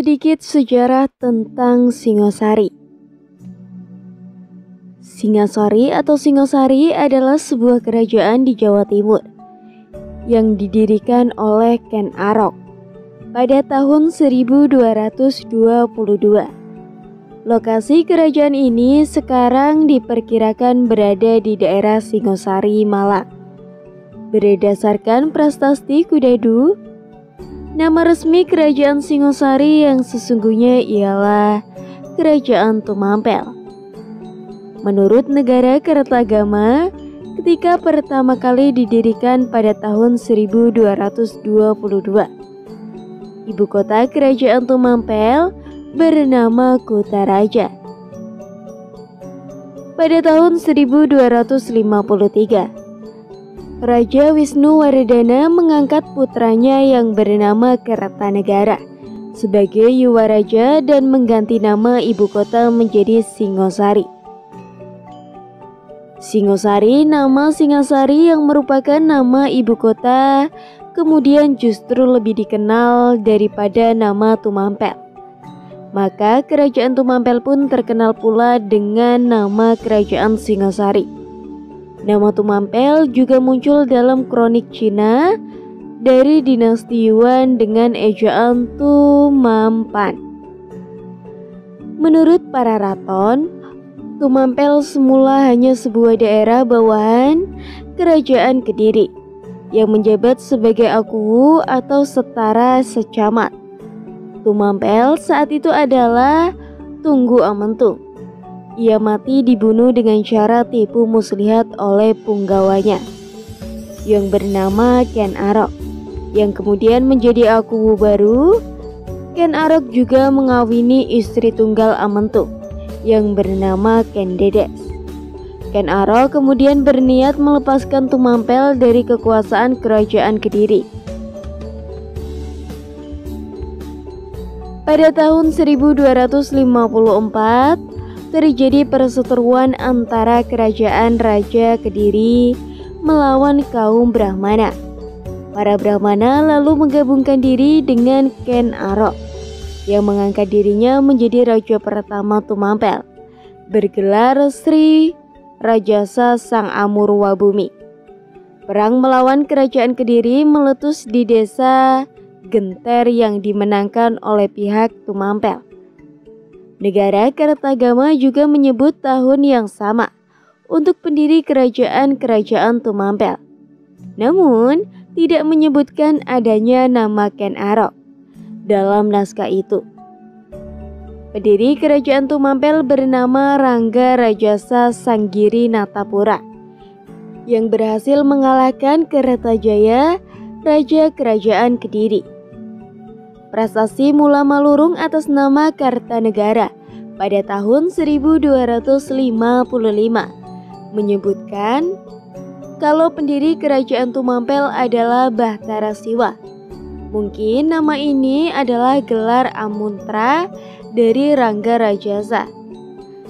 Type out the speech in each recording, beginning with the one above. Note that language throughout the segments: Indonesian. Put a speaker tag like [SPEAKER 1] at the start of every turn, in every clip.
[SPEAKER 1] Sedikit sejarah tentang Singosari. Singasari atau Singosari adalah sebuah kerajaan di Jawa Timur yang didirikan oleh Ken Arok pada tahun 1222. Lokasi kerajaan ini sekarang diperkirakan berada di daerah Singosari, Malang. Berdasarkan prasasti Kudadu, nama resmi kerajaan Singosari yang sesungguhnya ialah Kerajaan Tumampel. Menurut Negara Kertagama, ketika pertama kali didirikan pada tahun 1222, ibu kota Kerajaan Tumampel bernama Kutaraja. Pada tahun 1253, Raja Wisnuwardana mengangkat putranya yang bernama Kertanegara sebagai Yuwaraja dan mengganti nama ibu kota menjadi Singosari. Singosari, nama Singasari yang merupakan nama ibu kota, kemudian justru lebih dikenal daripada nama Tumampel. Maka kerajaan Tumampel pun terkenal pula dengan nama Kerajaan Singosari. Nama Tumampel juga muncul dalam kronik Cina dari dinasti Yuan dengan ejaan Tumampan. Menurut para raton, Tumampel semula hanya sebuah daerah bawahan Kerajaan Kediri yang menjabat sebagai akuwu atau setara secamat. Tumampel saat itu adalah Tunggu Amentung. Ia mati dibunuh dengan cara tipu muslihat oleh punggawanya yang bernama Ken Arok, yang kemudian menjadi akuwu baru. Ken Arok juga mengawini istri tunggal Amentung yang bernama Ken Dedes. Ken Arok kemudian berniat melepaskan Tumampel dari kekuasaan Kerajaan Kediri. Pada tahun 1254 terjadi perseteruan antara kerajaan Raja Kediri melawan kaum Brahmana. Para Brahmana lalu menggabungkan diri dengan Ken Arok yang mengangkat dirinya menjadi raja pertama Tumampel, bergelar Sri Rajasa Sang Amurwabumi. Perang melawan kerajaan Kediri meletus di desa Genter yang dimenangkan oleh pihak Tumampel. Negara Kertagama juga menyebut tahun yang sama untuk pendiri kerajaan Tumampel, namun tidak menyebutkan adanya nama Ken Arok dalam naskah itu. Pendiri kerajaan Tumampel bernama Rangga Rajasa Sanggiri Natapura yang berhasil mengalahkan Kertajaya, Raja Kerajaan Kediri. Prasasti mula malurung atas nama Kartanegara pada tahun 1255 menyebutkan kalau pendiri kerajaan Tumampel adalah Bahtara Siwa. Mungkin nama ini adalah gelar Amuntra dari Rangga Rajasa.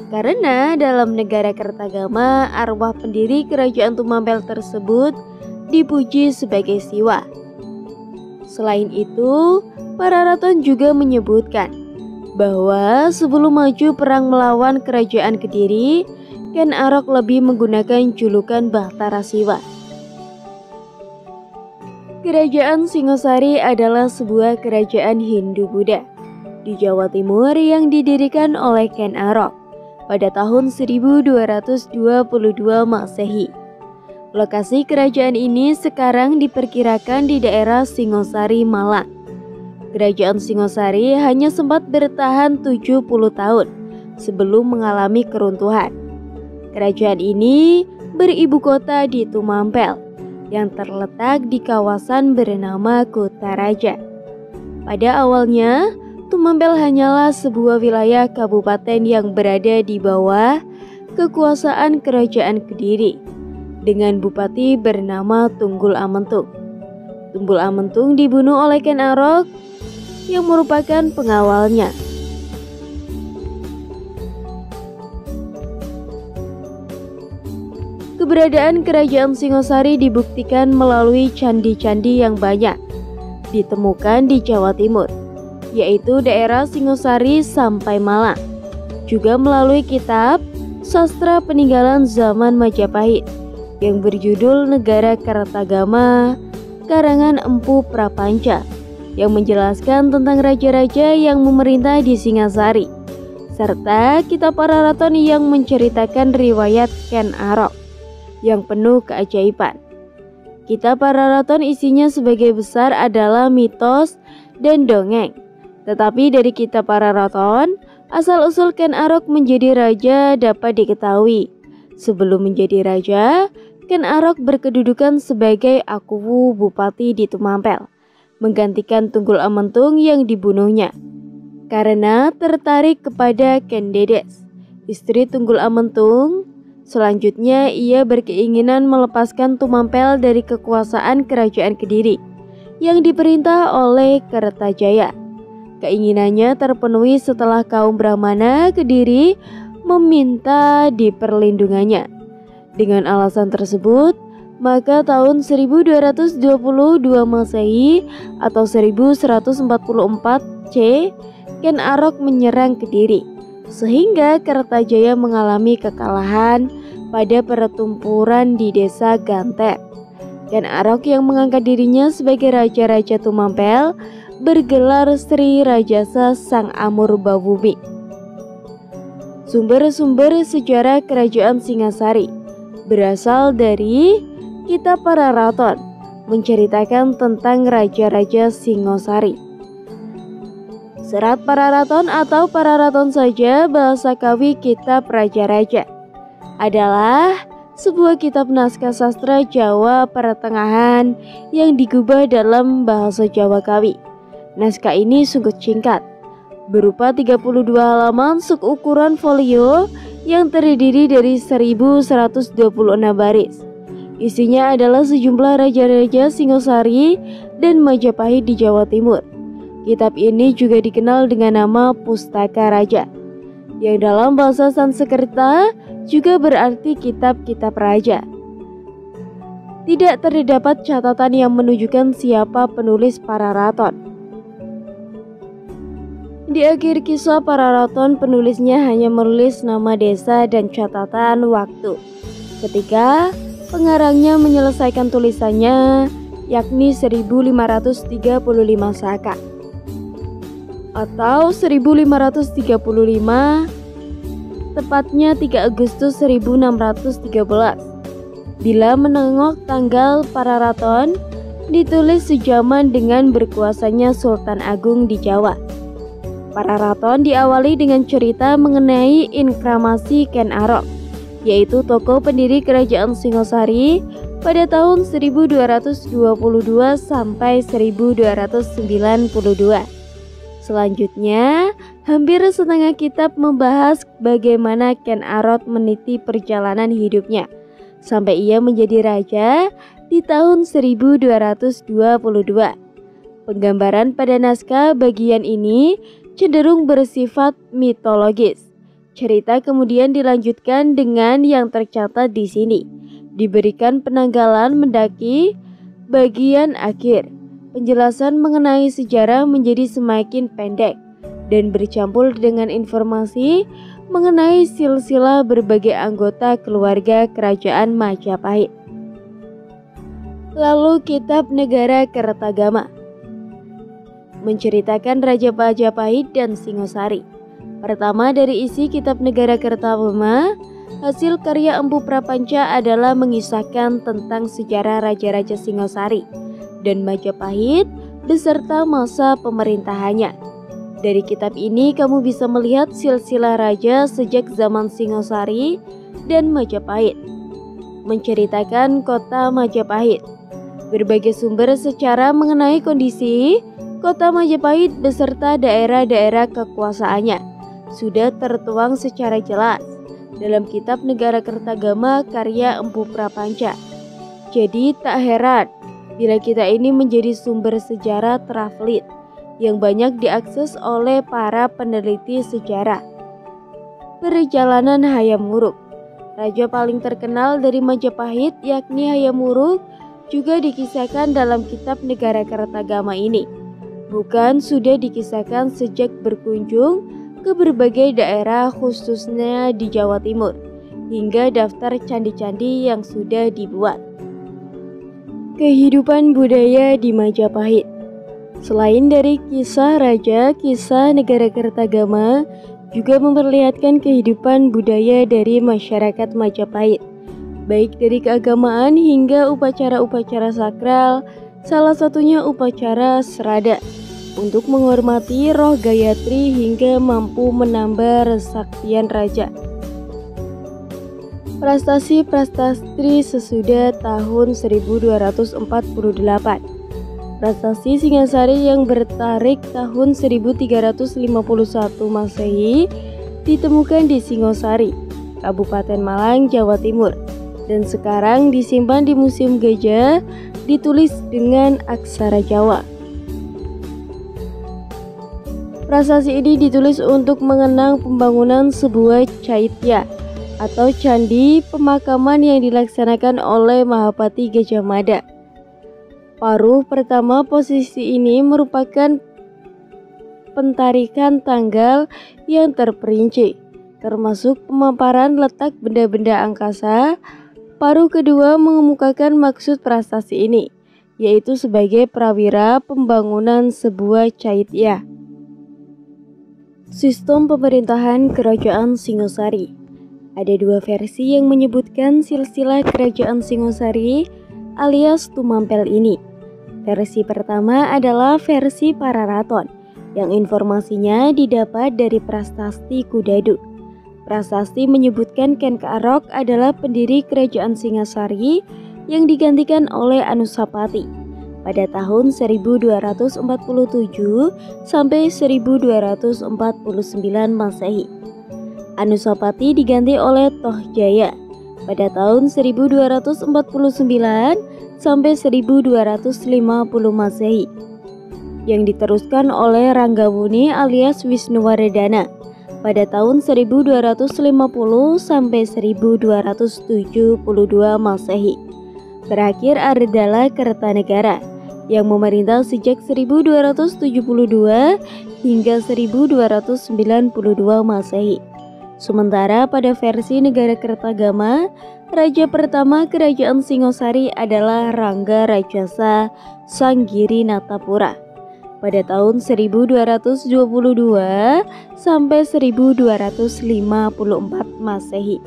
[SPEAKER 1] Karena dalam negara Kertagama, arwah pendiri kerajaan Tumampel tersebut dipuji sebagai Siwa. Selain itu, para raton juga menyebutkan bahwa sebelum maju perang melawan kerajaan Kediri, Ken Arok lebih menggunakan julukan Bahtara Siwa. Kerajaan Singosari adalah sebuah kerajaan Hindu-Buddha di Jawa Timur yang didirikan oleh Ken Arok pada tahun 1222 Masehi. Lokasi kerajaan ini sekarang diperkirakan di daerah Singosari, Malang. Kerajaan Singosari hanya sempat bertahan 70 tahun sebelum mengalami keruntuhan. Kerajaan ini beribu kota di Tumampel yang terletak di kawasan bernama Kutaraja. Pada awalnya, Tumampel hanyalah sebuah wilayah kabupaten yang berada di bawah kekuasaan Kerajaan Kediri dengan bupati bernama Tunggul Amentung. Tunggul Amentung dibunuh oleh Ken Arok yang merupakan pengawalnya. Keberadaan kerajaan Singosari dibuktikan melalui candi-candi yang banyak ditemukan di Jawa Timur. yaitu daerah Singosari sampai Malang. Juga melalui kitab Sastra Peninggalan Zaman Majapahit yang berjudul Negara Kertagama karangan Empu Prapanca yang menjelaskan tentang raja-raja yang memerintah di Singasari, serta kitab Pararaton yang menceritakan riwayat Ken Arok yang penuh keajaiban. Kitab Pararaton isinya sebagai besar adalah mitos dan dongeng. Tetapi dari kitab Pararaton, asal-usul Ken Arok menjadi raja dapat diketahui. Sebelum menjadi raja, Ken Arok berkedudukan sebagai Akuwu Bupati di Tumampel, menggantikan Tunggul Amentung yang dibunuhnya. Karena tertarik kepada Ken Dedes, istri Tunggul Amentung, selanjutnya ia berkeinginan melepaskan Tumampel dari kekuasaan Kerajaan Kediri yang diperintah oleh Kertajaya. Keinginannya terpenuhi setelah kaum Brahmana Kediri meminta diperlindungannya. Dengan alasan tersebut, maka tahun 1222 Masehi atau 1144 C, Ken Arok menyerang Kediri, sehingga Kertajaya mengalami kekalahan pada pertempuran di desa Ganter. Ken Arok yang mengangkat dirinya sebagai Raja-Raja Tumampel bergelar Sri Rajasa Sang Amurbabumi. Sumber-sumber sejarah Kerajaan Singasari berasal dari kitab Pararaton, menceritakan tentang Raja-Raja Singosari. Serat Pararaton atau Pararaton saja bahasa Kawi kitab Raja-Raja adalah sebuah kitab naskah sastra Jawa Pertengahan yang digubah dalam bahasa Jawa Kawi. Naskah ini sungguh singkat, berupa 32 halaman seukuran folio yang terdiri dari 1126 baris. Isinya adalah sejumlah raja-raja Singosari dan Majapahit di Jawa Timur. Kitab ini juga dikenal dengan nama Pustaka Raja, yang dalam bahasa Sanskerta juga berarti kitab-kitab raja. Tidak terdapat catatan yang menunjukkan siapa penulis Pararaton. Di akhir kisah Pararaton, penulisnya hanya menulis nama desa dan catatan waktu ketika pengarangnya menyelesaikan tulisannya, yakni 1535 Saka atau 1535, tepatnya 3 Agustus 1613. Bila menengok tanggal Pararaton, ditulis sejaman dengan berkuasanya Sultan Agung di Jawa. Pararaton diawali dengan cerita mengenai inkramasi Ken Arok, yaitu tokoh pendiri Kerajaan Singosari pada tahun 1222 sampai 1292. Selanjutnya, hampir setengah kitab membahas bagaimana Ken Arok meniti perjalanan hidupnya sampai ia menjadi raja di tahun 1222. Penggambaran pada naskah bagian ini cenderung bersifat mitologis. Cerita kemudian dilanjutkan dengan yang tercatat di sini. Diberikan penanggalan mendaki bagian akhir. Penjelasan mengenai sejarah menjadi semakin pendek dan bercampur dengan informasi mengenai silsilah berbagai anggota keluarga Kerajaan Majapahit. Lalu kitab Negara Kertagama menceritakan Raja Majapahit dan Singosari. Pertama dari isi kitab Negara Kertagama, hasil karya Empu Prapanca adalah mengisahkan tentang sejarah Raja-Raja Singosari dan Majapahit beserta masa pemerintahannya. Dari kitab ini kamu bisa melihat silsilah raja sejak zaman Singosari dan Majapahit. Menceritakan kota Majapahit. Berbagai sumber secara mengenai kondisi kota Majapahit beserta daerah-daerah kekuasaannya sudah tertuang secara jelas dalam kitab Negara Kertagama karya Empu Prapanca. Jadi tak heran bila kita ini menjadi sumber sejarah teraflit yang banyak diakses oleh para peneliti sejarah. Perjalanan Hayam Wuruk. Raja paling terkenal dari Majapahit yakni Hayam Wuruk juga dikisahkan dalam kitab Negara Kertagama ini. bukan sudah dikisahkan sejak berkunjung ke berbagai daerah khususnya di Jawa Timur, hingga daftar candi-candi yang sudah dibuat. Kehidupan budaya di Majapahit. Selain dari kisah raja, kisah negara Kertagama juga memperlihatkan kehidupan budaya dari masyarakat Majapahit, baik dari keagamaan hingga upacara-upacara sakral, salah satunya upacara serada, untuk menghormati roh Gayatri hingga mampu menambah resaktian raja. Prastasi-prastasti sesudah tahun 1248. Prastasi Singasari yang bertarik tahun 1351 Masehi ditemukan di Singosari, Kabupaten Malang, Jawa Timur, dan sekarang disimpan di Museum Gajah, ditulis dengan aksara Jawa. Prasasti ini ditulis untuk mengenang pembangunan sebuah caitya atau candi pemakaman yang dilaksanakan oleh Mahapati Gajah Mada. Paruh pertama posisi ini merupakan pentarikan tanggal yang terperinci, termasuk pemaparan letak benda-benda angkasa. Paruh kedua mengemukakan maksud prasasti ini, yaitu sebagai prawira pembangunan sebuah caitya. Sistem pemerintahan Kerajaan Singosari. Ada dua versi yang menyebutkan silsilah Kerajaan Singosari alias Tumampel ini. Versi pertama adalah versi Pararaton, yang informasinya didapat dari Prasasti Kudadu. Prasasti menyebutkan Ken Kearok adalah pendiri Kerajaan Singasari yang digantikan oleh Anusapati pada tahun 1247 sampai 1249 Masehi. Anusapati diganti oleh Tohjaya pada tahun 1249 sampai 1250 Masehi, yang diteruskan oleh Ranggabuni alias Wisnuwardana pada tahun 1250 sampai 1272 Masehi. Terakhir adalah Kertanegara yang memerintah sejak 1272 hingga 1292 Masehi. Sementara pada versi negara Kertagama, raja pertama Kerajaan Singosari adalah Rangga Rajasa Sanggiri Natapura pada tahun 1222 sampai 1254 Masehi.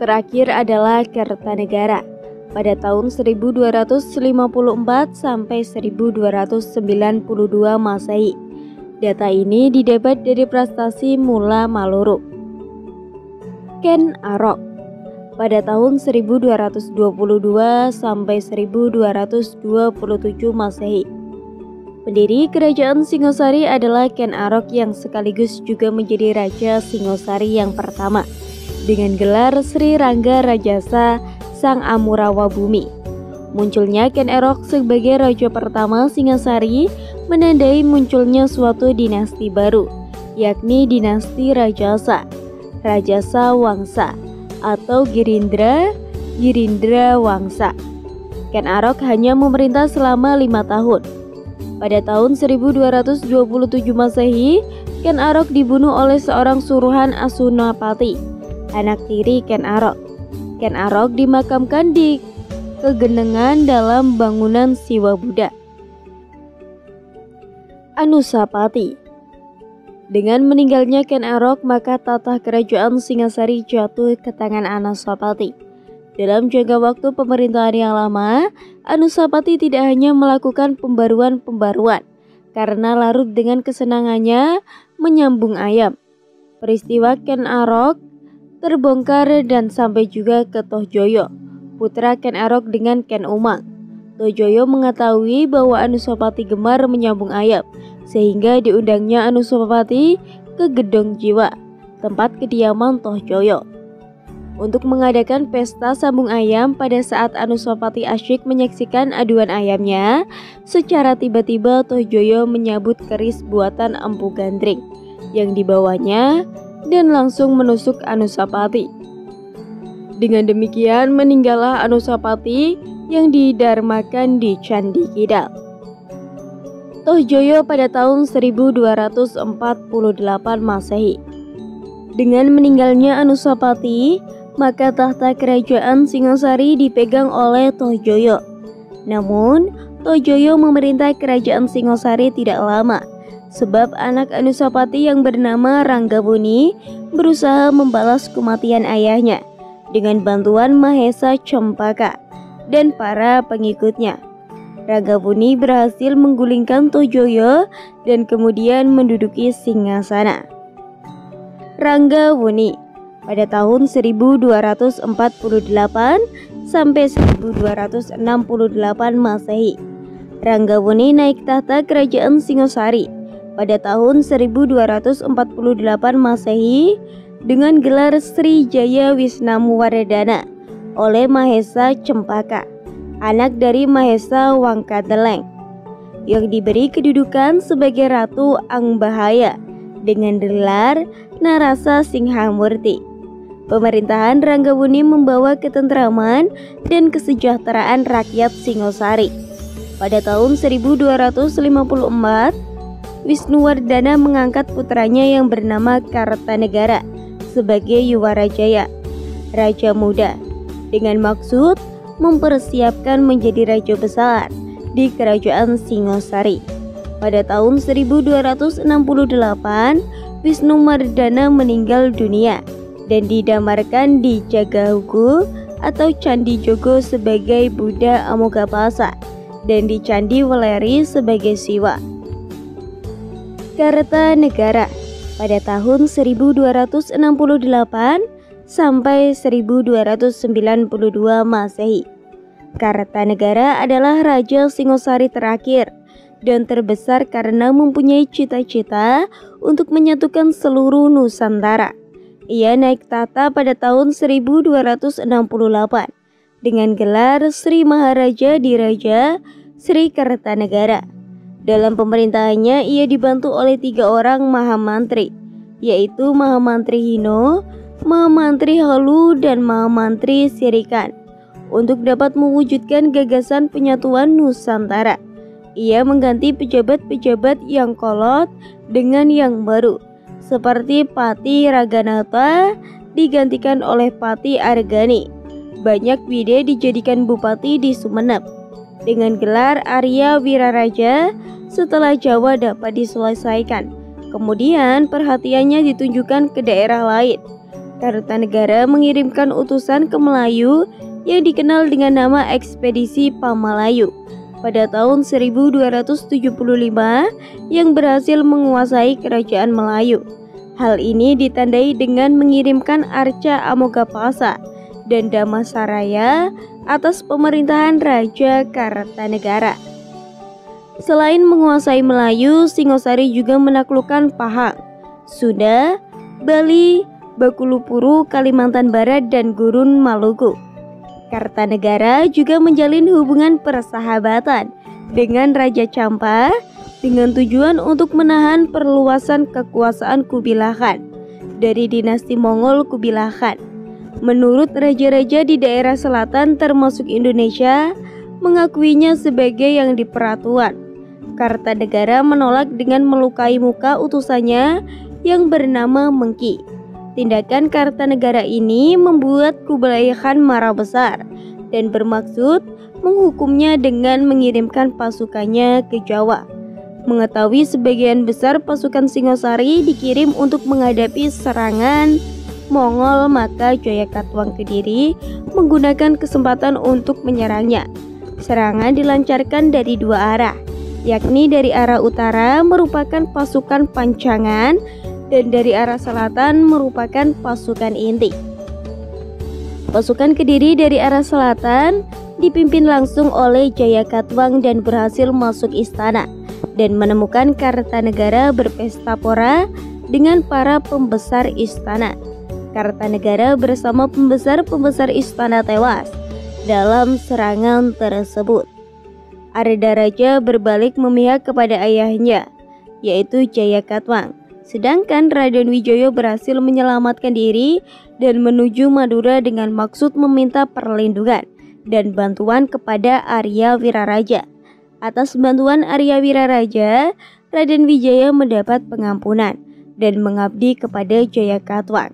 [SPEAKER 1] Terakhir adalah Kertanegara pada tahun 1254 sampai 1292 Masehi. Data ini didapat dari Prastasi Mula Maluru. Ken Arok pada tahun 1222 sampai 1227 Masehi. Pendiri Kerajaan Singosari adalah Ken Arok yang sekaligus juga menjadi Raja Singosari yang pertama dengan gelar Sri Rangga Rajasa Sang Amurawa Bumi. Munculnya Ken Arok sebagai raja pertama Singasari menandai munculnya suatu dinasti baru, yakni dinasti Rajasa, Rajasa Wangsa atau Girindra Wangsa. Ken Arok hanya memerintah selama 5 tahun. Pada tahun 1227 Masehi, Ken Arok dibunuh oleh seorang suruhan Asunapati, anak tiri Ken Arok. Ken Arok dimakamkan di Kegenengan dalam bangunan Siwa Buddha. Anusapati. Dengan meninggalnya Ken Arok, maka tatah kerajaan Singasari jatuh ke tangan Anusapati. Dalam jangka waktu pemerintahan yang lama, Anusapati tidak hanya melakukan pembaruan-pembaruan karena larut dengan kesenangannya menyambung ayam. Peristiwa Ken Arok terbongkar dan sampai juga ke Tohjoyo, putra Ken Arok dengan Ken Umang. Tohjoyo mengetahui bahwa Anusapati gemar menyambung ayam, sehingga diundangnya Anusapati ke Gedong Jiwa, tempat kediaman Tohjoyo, untuk mengadakan pesta sambung ayam. Pada saat Anusapati asyik menyaksikan aduan ayamnya, secara tiba-tiba Tohjoyo menyabut keris buatan Empu Gandring yang dibawanya dan langsung menusuk Anusapati. Dengan demikian meninggallah Anusapati yang didarmakan di Candi Kidal. Tohjoyo pada tahun 1248 Masehi. Dengan meninggalnya Anusapati, maka tahta kerajaan Singosari dipegang oleh Tohjoyo. Namun, Tohjoyo memerintah kerajaan Singosari tidak lama, sebab anak Anusapati yang bernama Ranggabuni berusaha membalas kematian ayahnya dengan bantuan Mahesa Cempaka dan para pengikutnya. Ranggabuni berhasil menggulingkan Tohjoyo dan kemudian menduduki singgasana. Ranggabuni pada tahun 1248 sampai 1268 Masehi. Ranggabuni naik tahta kerajaan Singosari pada tahun 1248 Masehi dengan gelar Sri Jaya Wisnamuwardana oleh Mahesa Cempaka, anak dari Mahesa Wangkateleng, yang diberi kedudukan sebagai Ratu Angbahaya dengan gelar Narasa Singhamurti. Pemerintahan Ranggabuni membawa ketentraman dan kesejahteraan rakyat Singosari. Pada tahun 1254, Wisnuwardana mengangkat putranya yang bernama Kartanegara sebagai Yuwarajaya, Raja Muda, dengan maksud mempersiapkan menjadi raja besar di kerajaan Singosari. Pada tahun 1268, Wisnuwardana meninggal dunia dan didamarkan di Jagahugu atau Candi Jogo sebagai Buddha Amogapasa dan di Candi Weleri sebagai Siwa. Kartanegara pada tahun 1268 sampai 1292 Masehi. Kartanegara adalah Raja Singosari terakhir dan terbesar karena mempunyai cita-cita untuk menyatukan seluruh Nusantara. Ia naik tahta pada tahun 1268 dengan gelar Sri Maharaja Diraja Sri Kartanegara. Dalam pemerintahannya ia dibantu oleh 3 orang Mahamantri, yaitu Mahamantri Hino, Mahamantri Halu, dan Mahamantri Sirikan. Untuk dapat mewujudkan gagasan penyatuan Nusantara, ia mengganti pejabat-pejabat yang kolot dengan yang baru, seperti Pati Raganata digantikan oleh Pati Argani. Banyak Wide dijadikan bupati di Sumeneb dengan gelar Arya Wiraraja setelah Jawa dapat diselesaikan. Kemudian perhatiannya ditunjukkan ke daerah lain. Kartanegara mengirimkan utusan ke Melayu yang dikenal dengan nama Ekspedisi Pamalayu pada tahun 1275 yang berhasil menguasai kerajaan Melayu. Hal ini ditandai dengan mengirimkan Arca Amogapasa dan Damasaraya atas pemerintahan Raja Kartanegara. Selain menguasai Melayu, Singosari juga menaklukkan Pahang, Sunda, Bali, Bakulupuru, Kalimantan Barat, dan Gurun Maluku. Kartanegara juga menjalin hubungan persahabatan dengan Raja Champa dengan tujuan untuk menahan perluasan kekuasaan Kubilai Khan dari dinasti Mongol Kubilai Khan. Menurut raja-raja di daerah selatan termasuk Indonesia mengakuinya sebagai yang di peratuan. Kartanegara menolak dengan melukai muka utusannya yang bernama Mengki. Tindakan Kartanegara ini membuat Kubilai Khan marah besar dan bermaksud menghukumnya dengan mengirimkan pasukannya ke Jawa. Mengetahui sebagian besar pasukan Singosari dikirim untuk menghadapi serangan Mongol, maka Jayakatwang Kediri menggunakan kesempatan untuk menyerangnya. Serangan dilancarkan dari 2 arah, yakni dari arah utara merupakan pasukan Pancangan dan dari arah selatan merupakan pasukan inti. Pasukan Kediri dari arah selatan dipimpin langsung oleh Jayakatwang dan berhasil masuk istana dan menemukan Kartanegara berpesta pora dengan para pembesar istana. Kartanegara bersama pembesar-pembesar istana tewas dalam serangan tersebut. Ardaraja berbalik memihak kepada ayahnya, yaitu Jayakatwang. Sedangkan Raden Wijaya berhasil menyelamatkan diri dan menuju Madura dengan maksud meminta perlindungan dan bantuan kepada Arya Wiraraja. Atas bantuan Arya Wiraraja, Raden Wijaya mendapat pengampunan dan mengabdi kepada Jayakatwang.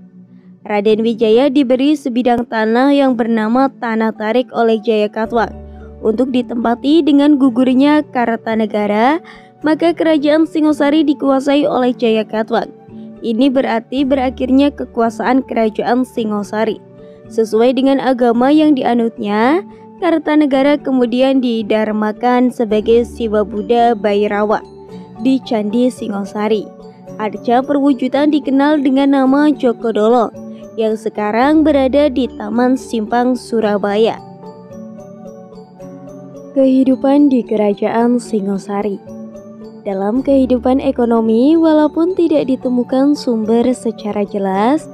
[SPEAKER 1] Raden Wijaya diberi sebidang tanah yang bernama Tanah Tarik oleh Jayakatwang untuk ditempati dengan gugurnya Kartanegara, maka kerajaan Singosari dikuasai oleh Jayakatwang. Ini berarti berakhirnya kekuasaan kerajaan Singosari. Sesuai dengan agama yang dianutnya, Kartanegara kemudian didarmakan sebagai Siwa Buddha Bhairawa di Candi Singosari. Arca perwujudan dikenal dengan nama Jogodolo yang sekarang berada di Taman Simpang, Surabaya. Kehidupan di Kerajaan Singosari. Dalam kehidupan ekonomi, walaupun tidak ditemukan sumber secara jelas,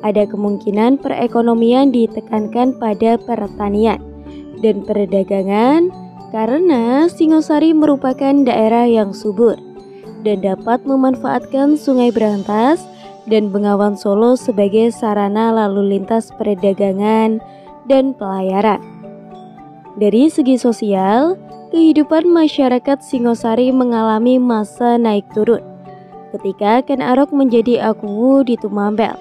[SPEAKER 1] ada kemungkinan perekonomian ditekankan pada pertanian dan perdagangan karena Singosari merupakan daerah yang subur dan dapat memanfaatkan Sungai Brantas dan Bengawan Solo sebagai sarana lalu lintas perdagangan dan pelayaran. Dari segi sosial, kehidupan masyarakat Singosari mengalami masa naik turun ketika Ken Arok menjadi Akuwu di Tumampel.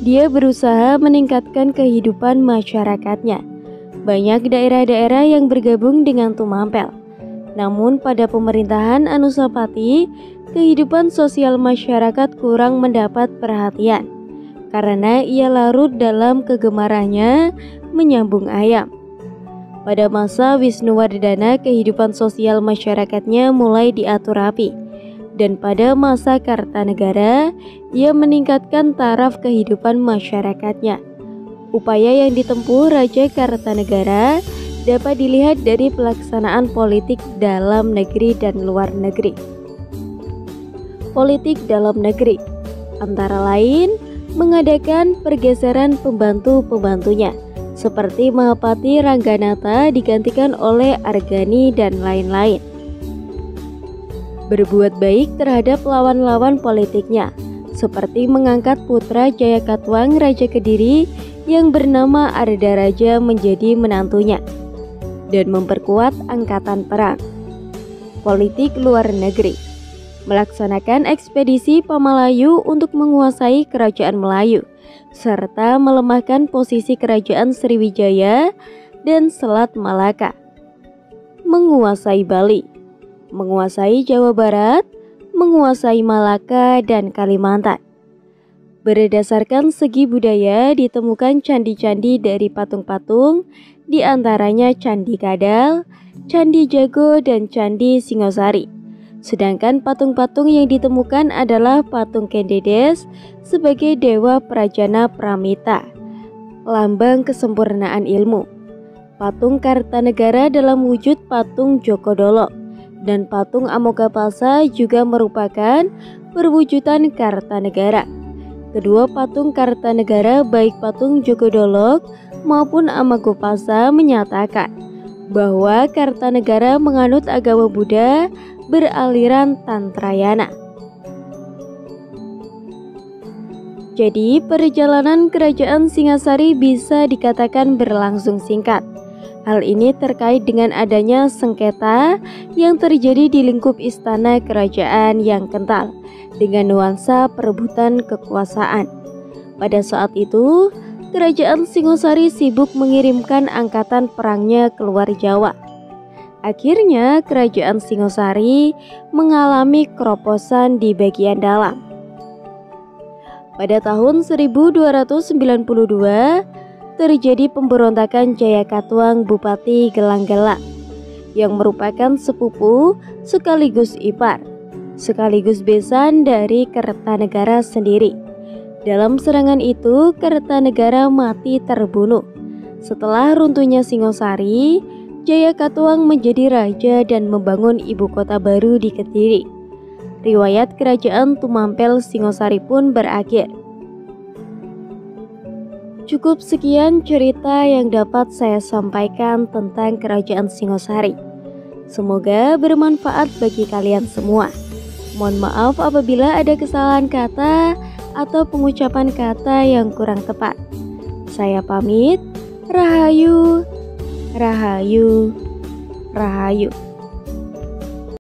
[SPEAKER 1] Dia berusaha meningkatkan kehidupan masyarakatnya. Banyak daerah-daerah yang bergabung dengan Tumampel. Namun pada pemerintahan Anusapati, kehidupan sosial masyarakat kurang mendapat perhatian karena ia larut dalam kegemarannya menyambung ayam. Pada masa Wisnuwardana, kehidupan sosial masyarakatnya mulai diatur rapi, dan pada masa Kartanegara, ia meningkatkan taraf kehidupan masyarakatnya. Upaya yang ditempuh Raja Kartanegara dapat dilihat dari pelaksanaan politik dalam negeri dan luar negeri. Politik dalam negeri antara lain mengadakan pergeseran pembantu-pembantunya seperti Mahapati Rangganata digantikan oleh Argani dan lain-lain. Berbuat baik terhadap lawan-lawan politiknya seperti mengangkat putra Jayakatwang Raja Kediri yang bernama Ardaraja menjadi menantunya dan memperkuat angkatan perang. Politik luar negeri melaksanakan ekspedisi Pamalayu untuk menguasai kerajaan Melayu serta melemahkan posisi kerajaan Sriwijaya dan Selat Malaka. Menguasai Bali, menguasai Jawa Barat, menguasai Malaka dan Kalimantan. Berdasarkan segi budaya ditemukan candi-candi dari patung-patung, di antaranya Candi Kadal, Candi Jago dan Candi Singosari. Sedangkan patung-patung yang ditemukan adalah patung Kendedes sebagai dewa Prajana Pramita, lambang kesempurnaan ilmu. Patung Kartanegara dalam wujud patung Jogodolo dan patung Amokapasa juga merupakan perwujudan Kartanegara. Kedua patung Kartanegara baik patung Jogodolo maupun Amokapasa menyatakan bahwa Kartanegara menganut agama Buddha beraliran Tantrayana. Jadi perjalanan kerajaan Singasari bisa dikatakan berlangsung singkat. Hal ini terkait dengan adanya sengketa yang terjadi di lingkup istana kerajaan yang kental dengan nuansa perebutan kekuasaan. Pada saat itu, kerajaan Singosari sibuk mengirimkan angkatan perangnya keluar Jawa. Akhirnya kerajaan Singosari mengalami keroposan di bagian dalam. Pada tahun 1292 terjadi pemberontakan Jayakatwang Bupati Gelang-Gelang yang merupakan sepupu sekaligus ipar, sekaligus besan dari Kertanegara sendiri. Dalam serangan itu Kertanegara mati terbunuh. Setelah runtuhnya Singosari, Jayakatwang menjadi raja dan membangun ibu kota baru di Kediri. Riwayat kerajaan Tumampel Singosari pun berakhir. Cukup sekian cerita yang dapat saya sampaikan tentang kerajaan Singosari. Semoga bermanfaat bagi kalian semua. Mohon maaf apabila ada kesalahan kata atau pengucapan kata yang kurang tepat. Saya pamit. Rahayu. Rahayu, Rahayu.